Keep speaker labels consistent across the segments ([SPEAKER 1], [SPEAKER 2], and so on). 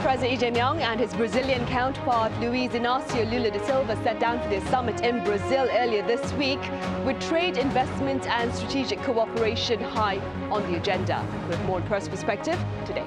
[SPEAKER 1] President Lee Jae Myung and his Brazilian counterpart Luiz Inacio Lula da Silva sat down for their summit in Brazil earlier this week, with trade, investment and strategic cooperation high on the agenda. With more on Press Perspective today.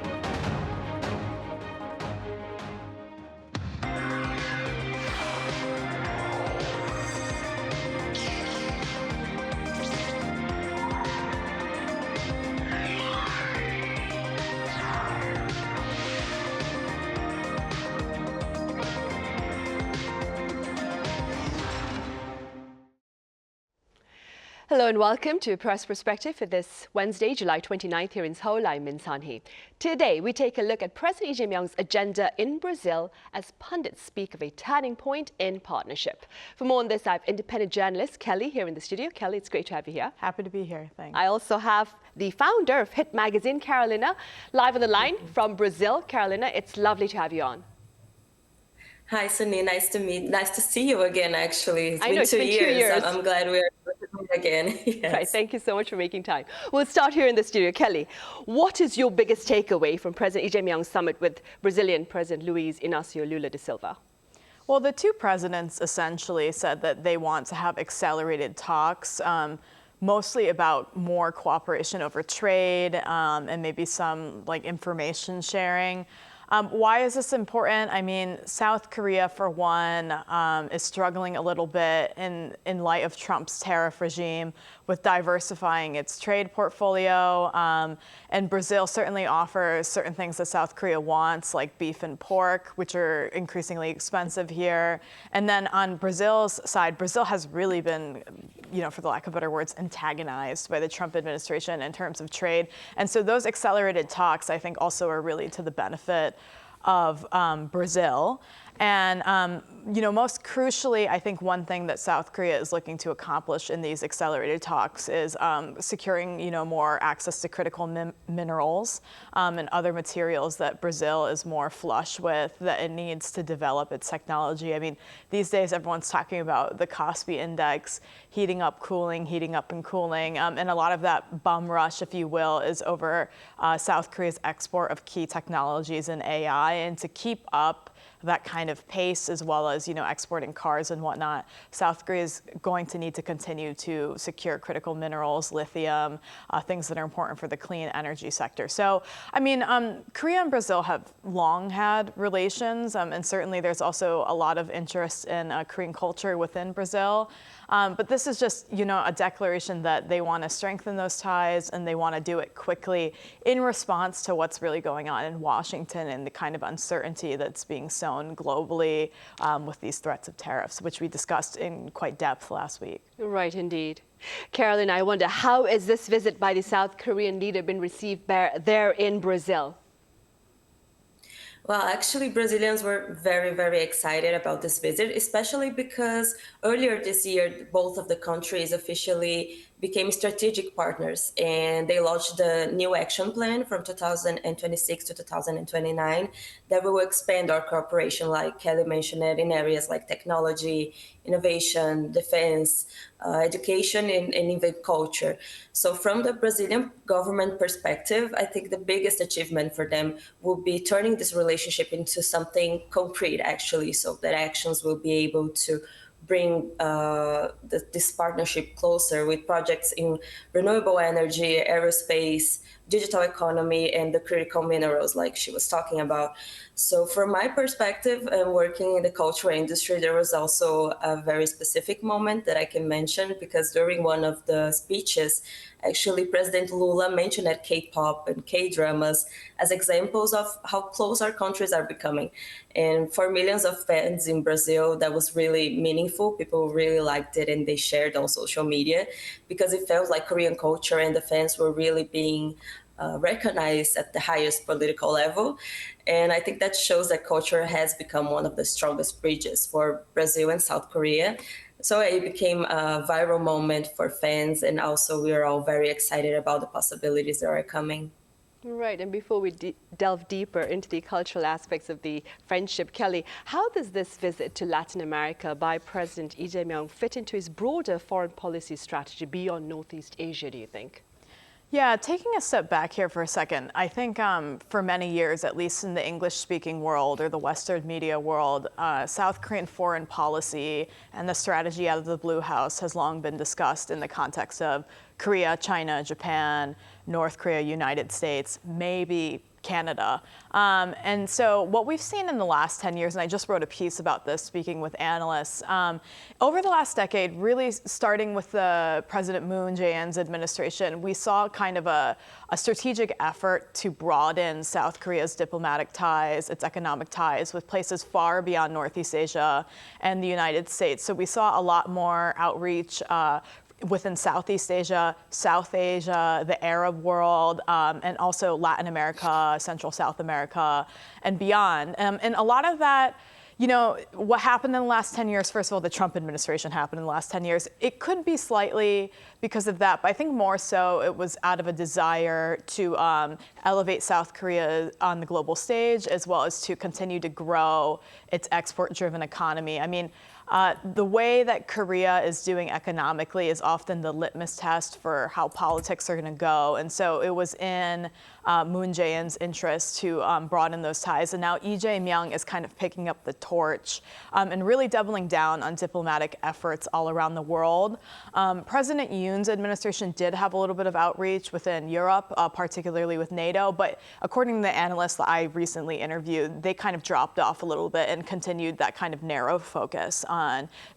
[SPEAKER 1] Hello and welcome to Press Perspective for this Wednesday, July 29th here in Seoul. I'm Min Sun-hee. Today, we take a look at President Lee Jae Myung's agenda in Brazil as pundits speak of a turning point in partnership. For more on this, I have independent journalist Kelly here in the studio. Kelly, it's great to have you here.
[SPEAKER 2] Happy to be here, thanks.
[SPEAKER 1] I also have the founder of Hit Magazine, Carolina, live on the line from Brazil. Carolina, it's lovely to have you on.
[SPEAKER 3] Hi, Sunny. Nice to see you again, actually.
[SPEAKER 1] It's been 2 years.
[SPEAKER 3] I'm glad we are meeting again. Yes.
[SPEAKER 1] Right, thank you so much for making time. We'll start here in the studio. Kelly, what is your biggest takeaway from President Lee Jae Myung's summit with Brazilian President Luiz Inacio Lula da Silva?
[SPEAKER 2] Well, the two presidents essentially said that they want to have accelerated talks, mostly about more cooperation over trade and maybe some information sharing. Why is this important? I mean, South Korea, for one, is struggling a little bit in light of Trump's tariff regime with diversifying its trade portfolio. And Brazil certainly offers certain things that South Korea wants, like beef and pork, which are increasingly expensive here. And then on Brazil's side, Brazil has really been, for the lack of better words, antagonized by the Trump administration in terms of trade. And so those accelerated talks, I think, also are really to the benefit of Brazil. And, most crucially, I think one thing that South Korea is looking to accomplish in these accelerated talks is securing, more access to critical minerals and other materials that Brazil is more flush with, that it needs to develop its technology. I mean, these days, everyone's talking about the Kospi index, heating up and cooling. And a lot of that bum rush, if you will, is over South Korea's export of key technologies in AI. And to keep up that kind of pace, as well as exporting cars and whatnot, South Korea is going to need to continue to secure critical minerals, lithium, things that are important for the clean energy sector. So, I mean, Korea and Brazil have long had relations, and certainly there's also a lot of interest in Korean culture within Brazil. But this is just, a declaration that they want to strengthen those ties and they want to do it quickly in response to what's really going on in Washington and the kind of uncertainty that's being sown globally with these threats of tariffs, which we discussed in quite depth last week.
[SPEAKER 1] Right, indeed. Carolyn, I wonder, how has this visit by the South Korean leader been received there in Brazil?
[SPEAKER 3] Well, actually, Brazilians were very, very excited about this visit, especially because earlier this year, both of the countries officially became strategic partners, and they launched the new action plan from 2026 to 2029 that will expand our cooperation, like Kelly mentioned it, in areas like technology, innovation, defense, education, and even culture. So from the Brazilian government perspective, I think the biggest achievement for them will be turning this relationship into something concrete, actually, so that actions will be able to bring this partnership closer with projects in renewable energy, aerospace, digital economy, and the critical minerals like she was talking about. So from my perspective, working in the cultural industry, there was also a very specific moment that I can mention, because during one of the speeches, actually President Lula mentioned that K-pop and K-dramas as examples of how close our countries are becoming. And for millions of fans in Brazil, that was really meaningful. People really liked it and they shared on social media, because it felt like Korean culture and the fans were really being recognized at the highest political level. And I think that shows that culture has become one of the strongest bridges for Brazil and South Korea. So it became a viral moment for fans, and also we are all very excited about the possibilities that are coming.
[SPEAKER 1] Right, and before we delve deeper into the cultural aspects of the friendship, Kelly, how does this visit to Latin America by President Lee Jae Myung fit into his broader foreign policy strategy beyond Northeast Asia, do you think?
[SPEAKER 2] Yeah, taking a step back here for a second, I think for many years, at least in the English-speaking world or the Western media world, South Korean foreign policy and the strategy out of the Blue House has long been discussed in the context of Korea, China, Japan, North Korea, United States, maybe Canada. And so what we've seen in the last 10 years, and I just wrote a piece about this speaking with analysts, over the last decade, really starting with the President Moon Jae-in's administration, we saw kind of a strategic effort to broaden South Korea's diplomatic ties, its economic ties with places far beyond Northeast Asia and the United States. So we saw a lot more outreach within Southeast Asia, South Asia, the Arab world, and also Latin America, Central South America, and beyond. And a lot of that, you know, what happened in the last 10 years, first of all, the Trump administration happened in the last 10 years. It could be slightly because of that, but I think more so it was out of a desire to elevate South Korea on the global stage, as well as to continue to grow its export-driven economy. I mean, the way that Korea is doing economically is often the litmus test for how politics are going to go. And so it was in Moon Jae-in's interest to broaden those ties. And now Lee Jae Myung is kind of picking up the torch and really doubling down on diplomatic efforts all around the world. President Yoon's administration did have a little bit of outreach within Europe, particularly with NATO. But according to the analysts that I recently interviewed, they kind of dropped off a little bit and continued that kind of narrow focus on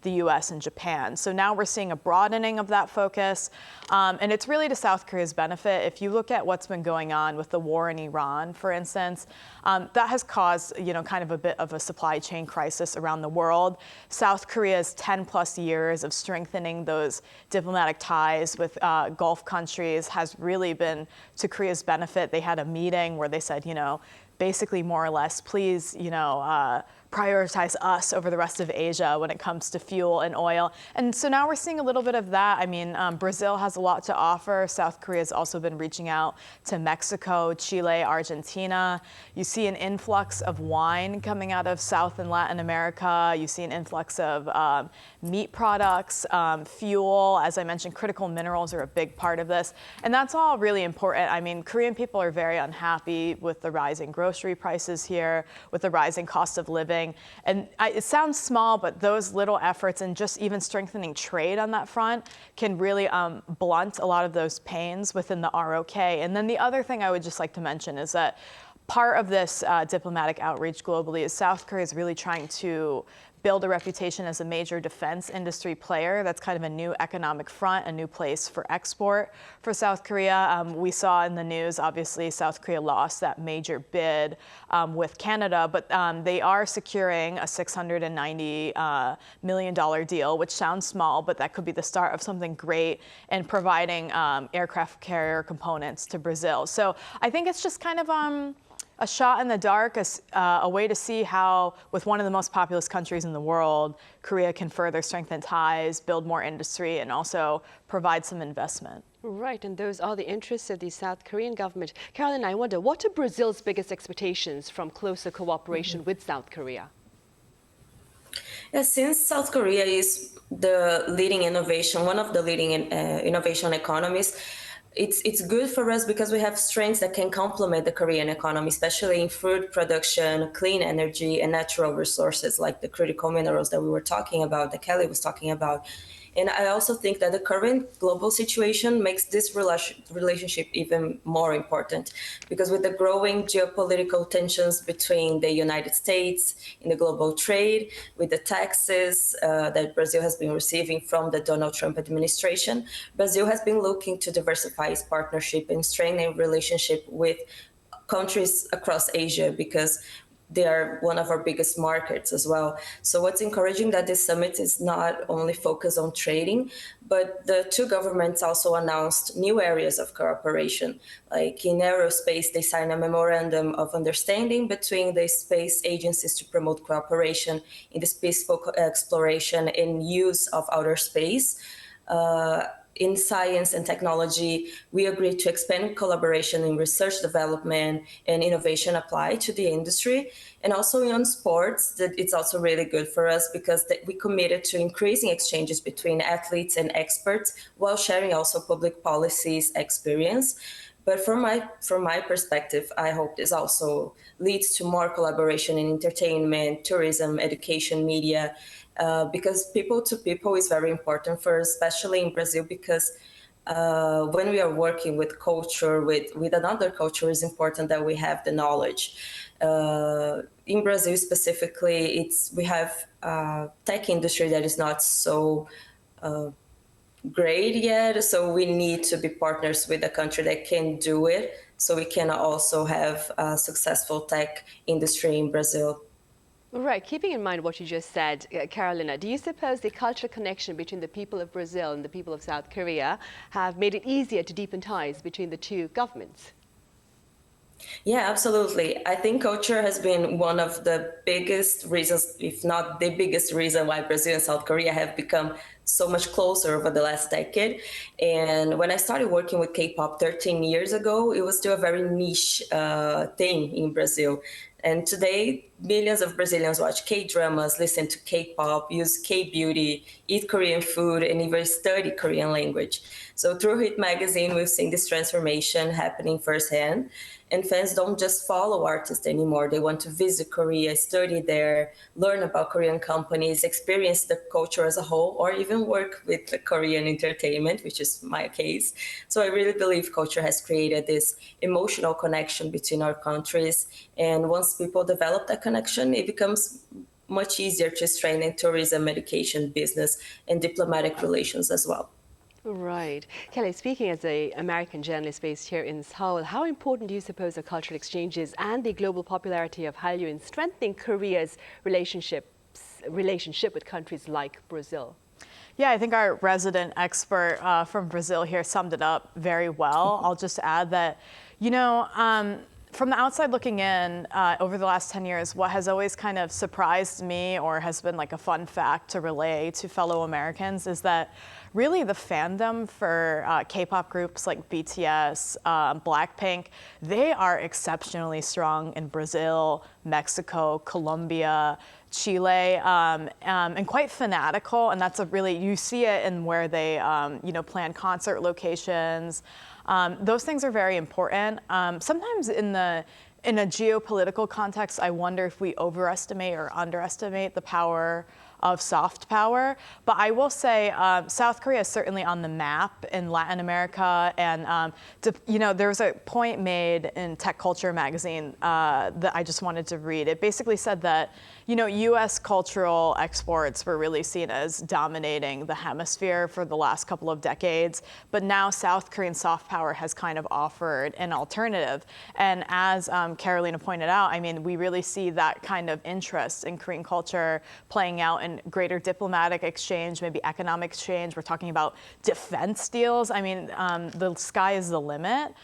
[SPEAKER 2] the US and Japan. So now we're seeing a broadening of that focus. And it's really to South Korea's benefit. If you look at what's been going on with the war in Iran, for instance, that has caused, you know, kind of a bit of a supply chain crisis around the world. South Korea's 10 plus years of strengthening those diplomatic ties with Gulf countries has really been to Korea's benefit. They had a meeting where they said, you know, basically more or less, please, you know, prioritize us over the rest of Asia when it comes to fuel and oil. And so now we're seeing a little bit of that. I mean, Brazil has a lot to offer. South Korea has also been reaching out to Mexico, Chile, Argentina. You see an influx of wine coming out of South and Latin America. You see an influx of meat products, fuel. As I mentioned, critical minerals are a big part of this. And that's all really important. I mean, Korean people are very unhappy with the rising grocery prices here, with the rising cost of living. And it sounds small, but those little efforts and just even strengthening trade on that front can really blunt a lot of those pains within the ROK. And then the other thing I would just like to mention is that part of this diplomatic outreach globally is South Korea is really trying to build a reputation as a major defense industry player. That's kind of a new economic front, a new place for export for South Korea. We saw in the news, obviously, South Korea lost that major bid with Canada, but they are securing a $690 million deal, which sounds small, but that could be the start of something great in providing aircraft carrier components to Brazil. So I think it's just kind of a shot in the dark, a way to see how, with one of the most populous countries in the world, Korea can further strengthen ties, build more industry, and also provide some investment.
[SPEAKER 1] Right, and those are the interests of the South Korean government. Carolyn, I wonder, what are Brazil's biggest expectations from closer cooperation with South Korea?
[SPEAKER 3] Yeah, since South Korea is the leading innovation, one of the leading innovation economies, it's good for us because we have strengths that can complement the Korean economy, especially in food production, clean energy, and natural resources like the critical minerals that we were talking about, that Kelly was talking about. And I also think that the current global situation makes this relationship even more important because with the growing geopolitical tensions between the United States in the global trade, with the taxes that Brazil has been receiving from the Donald Trump administration, Brazil has been looking to diversify its partnership and strengthen relationship with countries across Asia because they are one of our biggest markets as well. So what's encouraging that this summit is not only focused on trading, but the two governments also announced new areas of cooperation. Like in aerospace, they signed a memorandum of understanding between the space agencies to promote cooperation in the peaceful exploration and use of outer space. in science and technology, we agreed to expand collaboration in research development and innovation applied to the industry. And also in sports, that it's also really good for us because we committed to increasing exchanges between athletes and experts while sharing also public policies experience. But from my perspective, I hope this also leads to more collaboration in entertainment, tourism, education, media, because people to people is very important for us, especially in Brazil, because when we are working with culture, with another culture, it's important that we have the knowledge. In Brazil specifically, we have tech industry that is not so great yet, so we need to be partners with a country that can do it, so we can also have a successful tech industry in Brazil.
[SPEAKER 1] Right, keeping in mind what you just said, Carolina, do you suppose the cultural connection between the people of Brazil and the people of South Korea have made it easier to deepen ties between the two governments?
[SPEAKER 3] Yeah, absolutely. I think culture has been one of the biggest reasons, if not the biggest reason, why Brazil and South Korea have become so much closer over the last decade. And when I started working with K-pop 13 years ago, it was still a very niche thing in Brazil. And today, millions of Brazilians watch K-dramas, listen to K-pop, use K-beauty, eat Korean food, and even study Korean language. So through Hit Magazine, we've seen this transformation happening firsthand. And fans don't just follow artists anymore. They want to visit Korea, study there, learn about Korean companies, experience the culture as a whole, or even work with the Korean entertainment, which is my case. So I really believe culture has created this emotional connection between our countries. And once people develop that connection, it becomes much easier to strengthen tourism, education, business, and diplomatic relations as well.
[SPEAKER 1] Right. Kelly, speaking as an American journalist based here in Seoul, how important do you suppose the cultural exchanges and the global popularity of Hallyu in strengthening Korea's relationship with countries like Brazil?
[SPEAKER 2] Yeah, I think our resident expert from Brazil here summed it up very well. I'll just add that, from the outside looking in, over the last 10 years, what has always kind of surprised me or has been like a fun fact to relay to fellow Americans is that really the fandom for K-pop groups like BTS, Blackpink, they are exceptionally strong in Brazil, Mexico, Colombia, Chile, and quite fanatical. And that's you see it in where they, plan concert locations. Those things are very important. Sometimes in a geopolitical context, I wonder if we overestimate or underestimate the power of soft power. But I will say South Korea is certainly on the map in Latin America. And, there was a point made in Tech Culture magazine that I just wanted to read. It basically said that, U.S. cultural exports were really seen as dominating the hemisphere for the last couple of decades. But now South Korean soft power has kind of offered an alternative. And as Carolina pointed out, I mean, we really see that kind of interest in Korean culture playing out in greater diplomatic exchange, maybe economic exchange. We're talking about defense deals. I mean, the sky is the limit.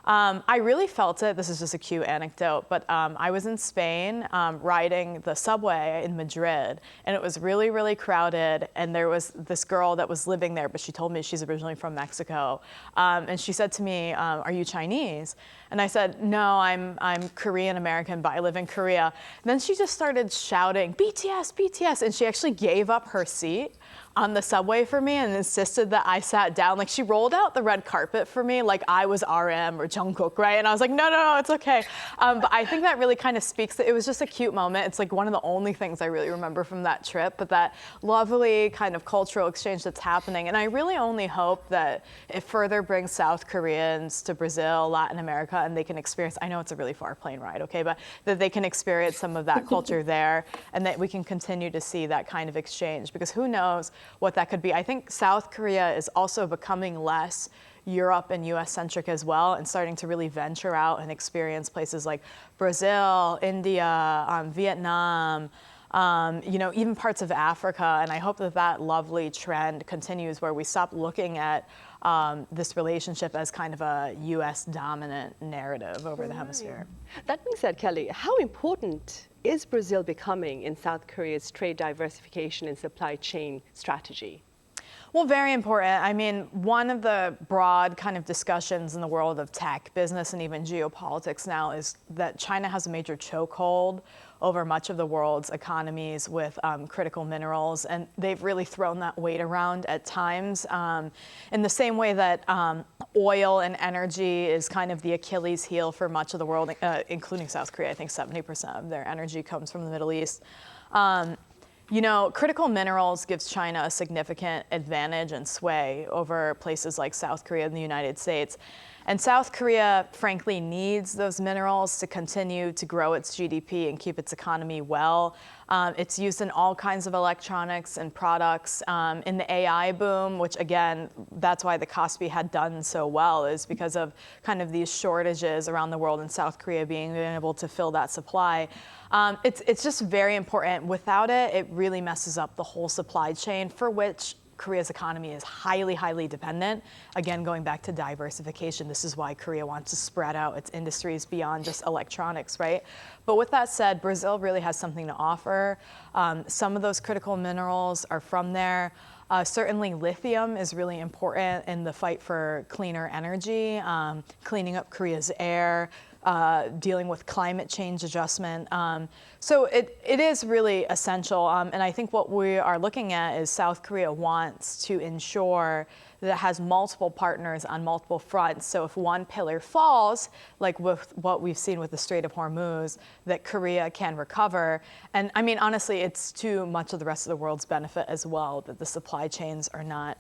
[SPEAKER 2] I really felt it. This is just a cute anecdote, but I was in Spain riding the subway in Madrid, and it was really, really crowded. And there was this girl that was living there, but she told me she's originally from Mexico. And she said to me, "Are you Chinese?" And I said, "No, I'm Korean American, but I live in Korea." And then she just started shouting, "BTS, BTS," and she actually gave up her seat on the subway for me and insisted that I sat down. Like, she rolled out the red carpet for me like I was RM or Jungkook, right? And I was like, no, it's okay. But I think that really kind of speaks to, it was just a cute moment. It's like one of the only things I really remember from that trip, but that lovely kind of cultural exchange that's happening. And I really only hope that it further brings South Koreans to Brazil, Latin America, and they can experience, I know it's a really far plane ride, okay, but that they can experience some of that culture there, and that we can continue to see that kind of exchange, because who knows what that could be. I think South Korea is also becoming less Europe and US centric as well, and starting to really venture out and experience places like Brazil, India, Vietnam, even parts of Africa. And I hope that lovely trend continues, where we stop looking at this relationship as kind of a US dominant narrative over the hemisphere.
[SPEAKER 1] That being said, Kelly, how important is Brazil becoming in South Korea's trade diversification and supply chain strategy?
[SPEAKER 2] Well, very important. I mean, one of the broad kind of discussions in the world of tech, business, and even geopolitics now is that China has a major chokehold over much of the world's economies with critical minerals, and they've really thrown that weight around at times. In the same way that oil and energy is kind of the Achilles heel for much of the world, including South Korea. I think 70% of their energy comes from the Middle East. You know, critical minerals gives China a significant advantage and sway over places like South Korea and the United States. And South Korea, frankly, needs those minerals to continue to grow its GDP and keep its economy well. It's used in all kinds of electronics and products. In the AI boom, which again, that's why the Kospi had done so well, is because of kind of these shortages around the world and South Korea being able to fill that supply. It's just very important. Without it, it really messes up the whole supply chain, for which Korea's economy is highly, highly dependent. Again, going back to diversification, this is why Korea wants to spread out its industries beyond just electronics, right? But with that said, Brazil really has something to offer. Some of those critical minerals are from there. Certainly lithium is really important in the fight for cleaner energy, cleaning up Korea's air, dealing with climate change adjustment. So it is really essential. And I think what we are looking at is South Korea wants to ensure that it has multiple partners on multiple fronts. So if one pillar falls, like with what we've seen with the Strait of Hormuz, that Korea can recover. And I mean, honestly, it's to much of the rest of the world's benefit as well that the supply chains are not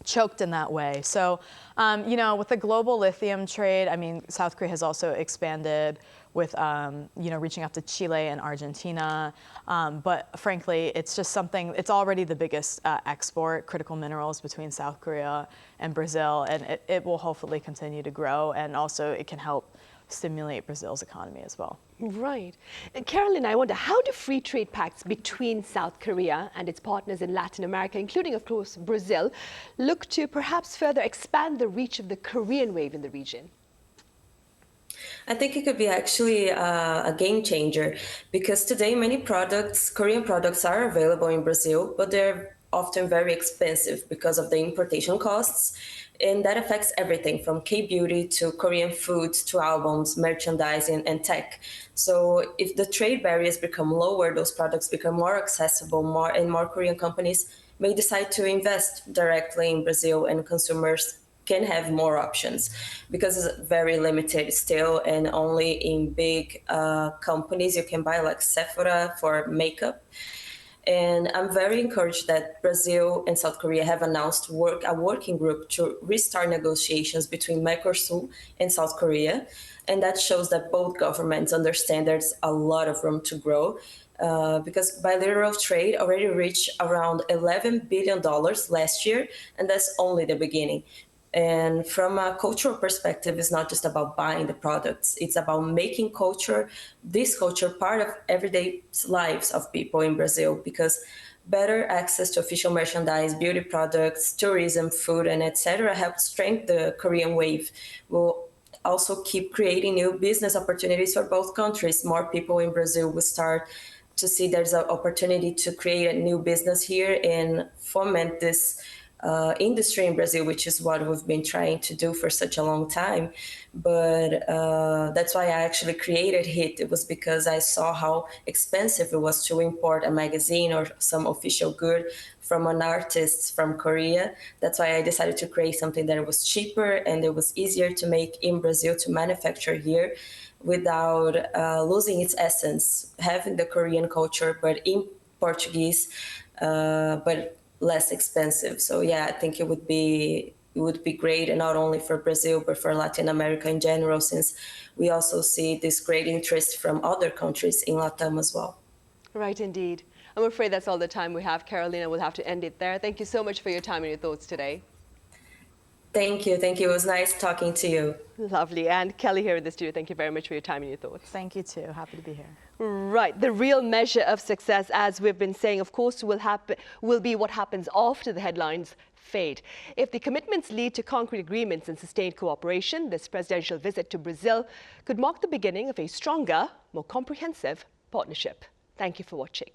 [SPEAKER 2] choked in that way. So, you know, with the global lithium trade, I mean, South Korea has also expanded with, you know, reaching out to Chile and Argentina. But frankly, it's just something, it's already the biggest export, critical minerals, between South Korea and Brazil. And it will hopefully continue to grow. And also it can help stimulate Brazil's economy as well.
[SPEAKER 1] Right. And Carolyn, I wonder, how do free trade pacts between South Korea and its partners in Latin America, including, of course, Brazil, look to perhaps further expand the reach of the Korean wave in the region?
[SPEAKER 3] I think it could be actually a game changer, because today many products, Korean products, are available in Brazil, but they're often very expensive because of the importation costs. And that affects everything from K-beauty to Korean foods to albums, merchandising, and tech. So if the trade barriers become lower, those products become more accessible, more Korean companies may decide to invest directly in Brazil, and consumers can have more options, because it's very limited still, and only in big companies you can buy, like Sephora for makeup. And I'm very encouraged that Brazil and South Korea have announced a working group to restart negotiations between Mercosur and South Korea. And that shows that both governments understand there's a lot of room to grow, because bilateral trade already reached around $11 billion last year, and that's only the beginning. And from a cultural perspective, it's not just about buying the products. It's about making this culture, part of everyday lives of people in Brazil, because better access to official merchandise, beauty products, tourism, food, and etc. help strengthen the Korean wave. We'll also keep creating new business opportunities for both countries. More people in Brazil will start to see there's an opportunity to create a new business here and foment this industry in Brazil, which is what we've been trying to do for such a long time. But that's why I actually created HIT. It was because I saw how expensive it was to import a magazine or some official good from an artist from Korea. That's why I decided to create something that was cheaper and it was easier to make in Brazil, to manufacture here, without losing its essence, having the Korean culture, but in Portuguese, but less expensive. So yeah, I think it would be great, and not only for Brazil, but for Latin America in general, since we also see this great interest from other countries in Latam as well.
[SPEAKER 1] Right, indeed. I'm afraid that's all the time we have, Carolina. We'll have to end it there. Thank you so much for your time and your thoughts today.
[SPEAKER 3] Thank you. Thank you. It was nice talking to you.
[SPEAKER 1] Lovely. And Kelly here in the studio, thank you very much for your time and your thoughts.
[SPEAKER 2] Thank you too. Happy to be here.
[SPEAKER 1] Right. The real measure of success, as we've been saying, of course, will be what happens after the headlines fade. If the commitments lead to concrete agreements and sustained cooperation, this presidential visit to Brazil could mark the beginning of a stronger, more comprehensive partnership. Thank you for watching.